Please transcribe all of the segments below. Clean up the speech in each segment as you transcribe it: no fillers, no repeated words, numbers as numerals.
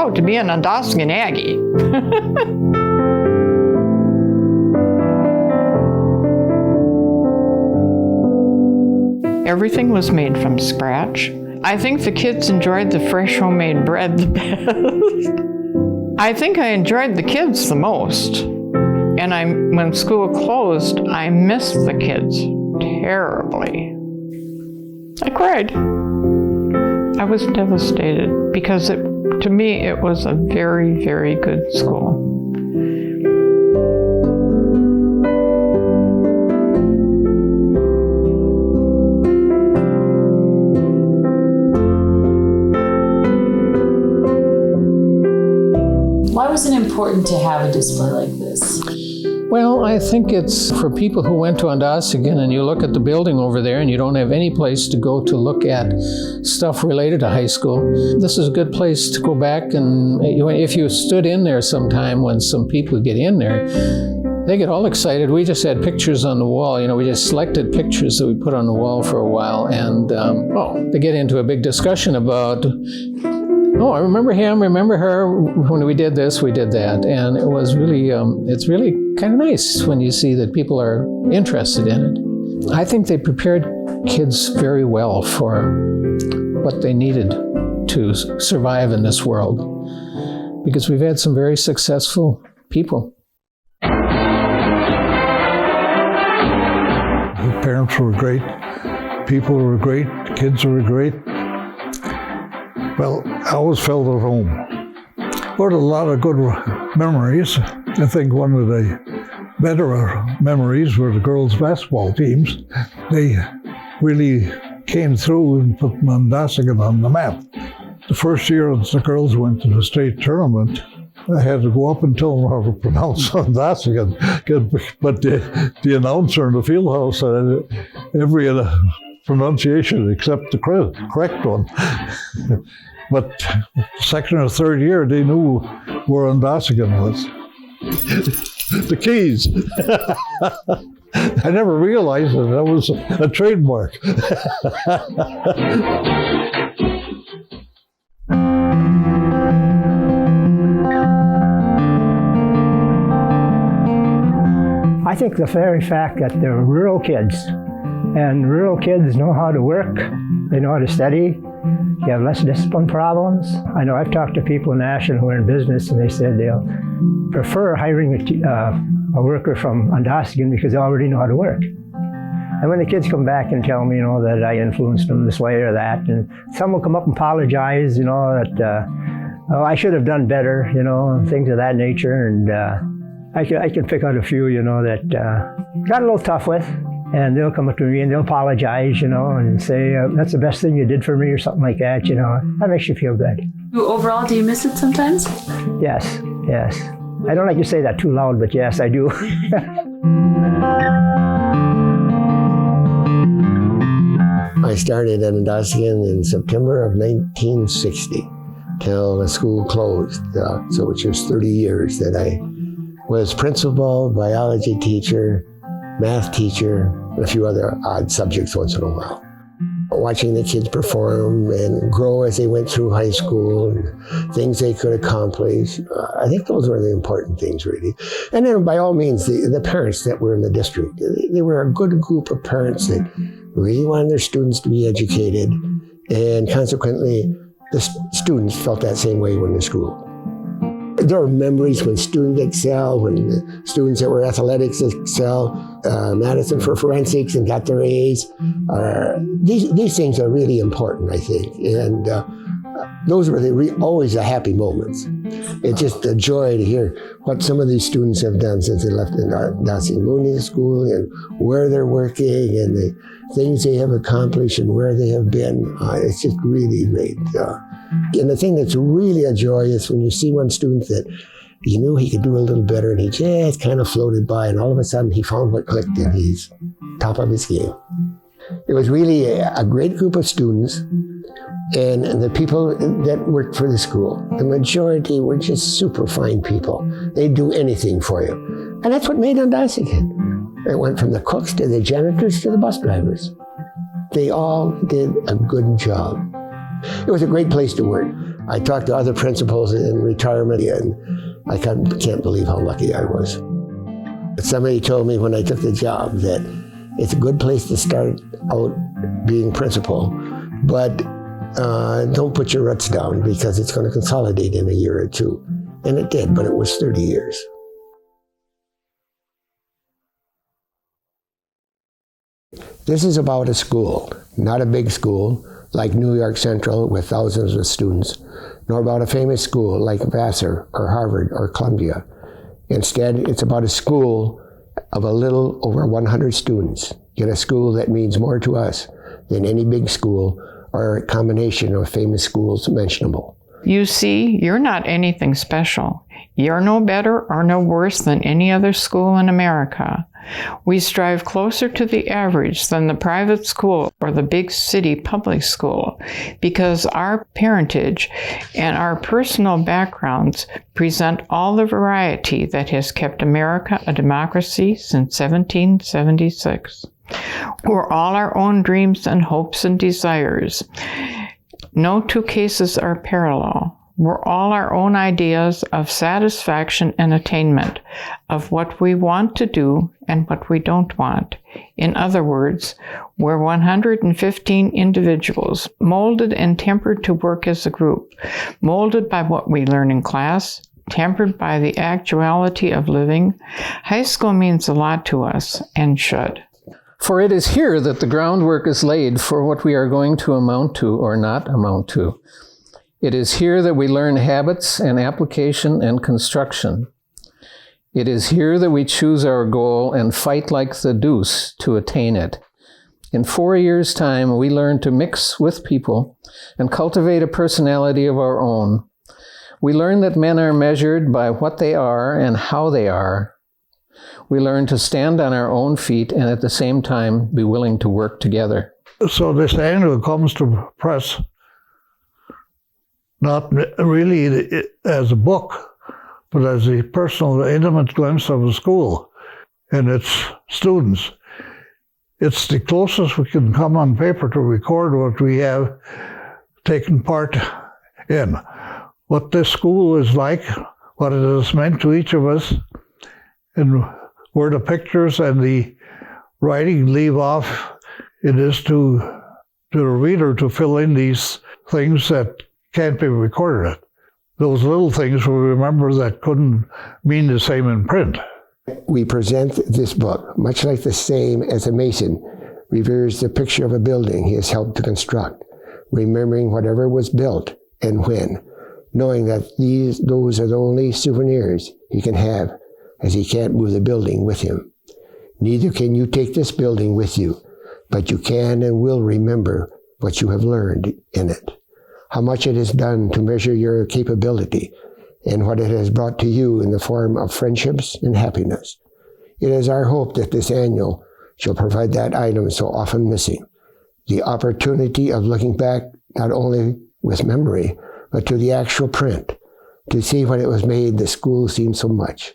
proud to be an Ondossagon Aggie. Everything was made from scratch. I think the kids enjoyed the fresh homemade bread the best. I think I enjoyed the kids the most. And when school closed, I missed the kids terribly. I cried. I was devastated because to me it was a very, very good school. Why was it important to have a display like this? Well, I think it's for people who went to Ondossagon and you look at the building over there and you don't have any place to go to look at stuff related to high school. This is a good place to go back, and if you stood in there sometime when some people get in there, they get all excited. We just had pictures on the wall. We just selected pictures that we put on the wall for a while, and they get into a big discussion about, I remember him, remember her, when we did this, we did that. And it was really, it's really kind of nice when you see that people are interested in it. I think they prepared kids very well for what they needed to survive in this world, because we've had some very successful people. The parents were great, people were great, kids were great. Well, I always felt at home. Got a lot of good memories. I think one of the better memories were the girls' basketball teams. They really came through and put Ondossagon on the map. The first year the girls went to the state tournament, I had to go up and tell them how to pronounce Ondossagon. But the announcer in the field house said every pronunciation except the correct one. But second or third year, they knew where Ondossagon was. The keys. I never realized that was a trademark. I think the very fact that they're rural kids, and rural kids know how to work, they know how to study, you have less discipline problems. I know I've talked to people in Ashland who are in business, and they said they'll prefer hiring a worker from Ondossagon because they already know how to work. And when the kids come back and tell me, that I influenced them this way or that, and some will come up and apologize, that I should have done better, things of that nature. And I can pick out a few, that got a little tough with. And they'll come up to me and they'll apologize, and say, that's the best thing you did for me or something like that, That makes you feel good. Overall, do you miss it sometimes? Yes. I don't like to say that too loud, but yes, I do. I started at Ondossagon in September of 1960 till the school closed. So it's just 30 years that I was principal, biology teacher, math teacher, and a few other odd subjects once in a while. Watching the kids perform and grow as they went through high school and things they could accomplish. I think those were the important things, really. And then by all means, the parents that were in the district, they were a good group of parents that really wanted their students to be educated, and consequently, the students felt that same way when in school. There are memories when students excel, when the students that were athletics excel, Madison for forensics and got their A's. These things are really important, I think. And those were always the happy moments. It's just a joy to hear what some of these students have done since they left Ondossagon School, and where they're working, and the things they have accomplished and where they have been. It's just really great. And the thing that's really a joy is when you see one student that you knew he could do a little better, and he just kind of floated by, and all of a sudden he found what clicked, and he's top of his game. It was really a great group of students, and the people that worked for the school, the majority were just super fine people. They'd do anything for you. And that's what made Ondossagon. It went from the cooks to the janitors to the bus drivers. They all did a good job. It was a great place to work. I talked to other principals in retirement, and I can't believe how lucky I was. Somebody told me when I took the job that it's a good place to start out being principal, but don't put your roots down because it's going to consolidate in a year or two. And it did, but it was 30 years. This is about a school, not a big school like New York Central with thousands of students, nor about a famous school like Vassar or Harvard or Columbia. Instead, it's about a school of a little over 100 students, yet a school that means more to us than any big school or a combination of famous schools mentionable. You see, you're not anything special. You're no better or no worse than any other school in America. We strive closer to the average than the private school or the big city public school because our parentage and our personal backgrounds present all the variety that has kept America a democracy since 1776. We're all our own dreams and hopes and desires. No two cases are parallel. We're all our own ideas of satisfaction and attainment, of what we want to do and what we don't want. In other words, we're 115 individuals, molded and tempered to work as a group, molded by what we learn in class, tempered by the actuality of living. High school means a lot to us, and should. For it is here that the groundwork is laid for what we are going to amount to or not amount to. It is here that we learn habits and application and construction. It is here that we choose our goal and fight like the deuce to attain it. In 4 years' time, we learn to mix with people and cultivate a personality of our own. We learn that men are measured by what they are and how they are. We learn to stand on our own feet and at the same time be willing to work together. So this annual comes to press not really as a book, but as a personal, intimate glimpse of a school and its students. It's the closest we can come on paper to record what we have taken part in, what this school is like, what it has meant to each of us, and where the pictures and the writing leave off. It is to the reader to fill in these things that can't be recorded. Those little things we remember that couldn't mean the same in print. We present this book much like the same as a mason reveres the picture of a building he has helped to construct, remembering whatever was built and when, knowing that those are the only souvenirs he can have, as he can't move the building with him. Neither can you take this building with you, but you can and will remember what you have learned in it, how much it has done to measure your capability, and what it has brought to you in the form of friendships and happiness. It is our hope that this annual shall provide that item so often missing, the opportunity of looking back not only with memory, but to the actual print, to see when it was made the school seemed so much.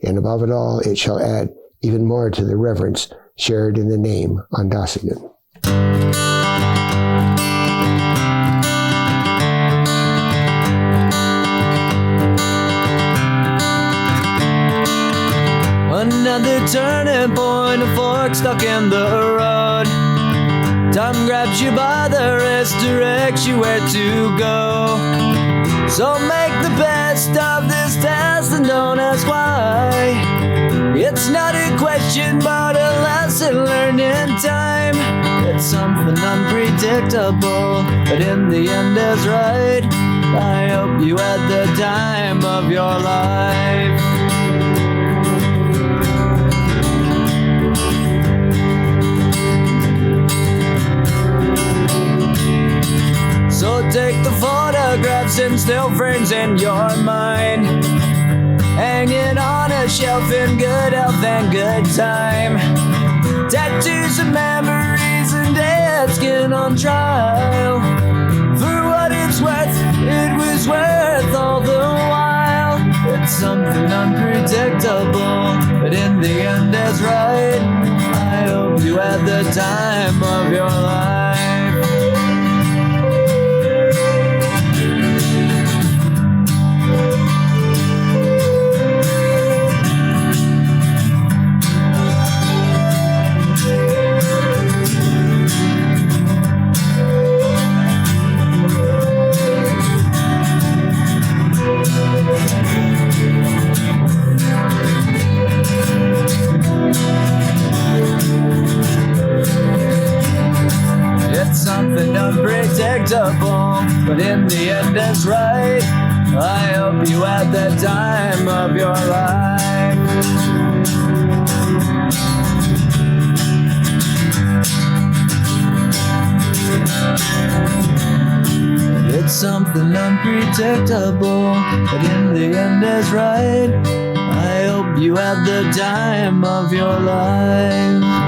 And above it all, it shall add even more to the reverence shared in the name Ondossagon. Another turning point, a fork stuck in the road. Time grabs you by the wrist, directs you where to go. So make the best of this test and don't ask why. It's not a question but a lesson learned in time. It's something unpredictable, but in the end is right. I hope you had the time of your life. So take the photographs and still frames in your mind, hanging on a shelf in good health and good time. Tattoos of memories and dead skin on trial. For what it's worth, it was worth all the while. It's something unpredictable, but in the end is right. I hope you had the time of your life. something unpredictable, but in the end it's right. I hope you had the time of your life. It's something unpredictable, but in the end is right. I hope you had the time of your life.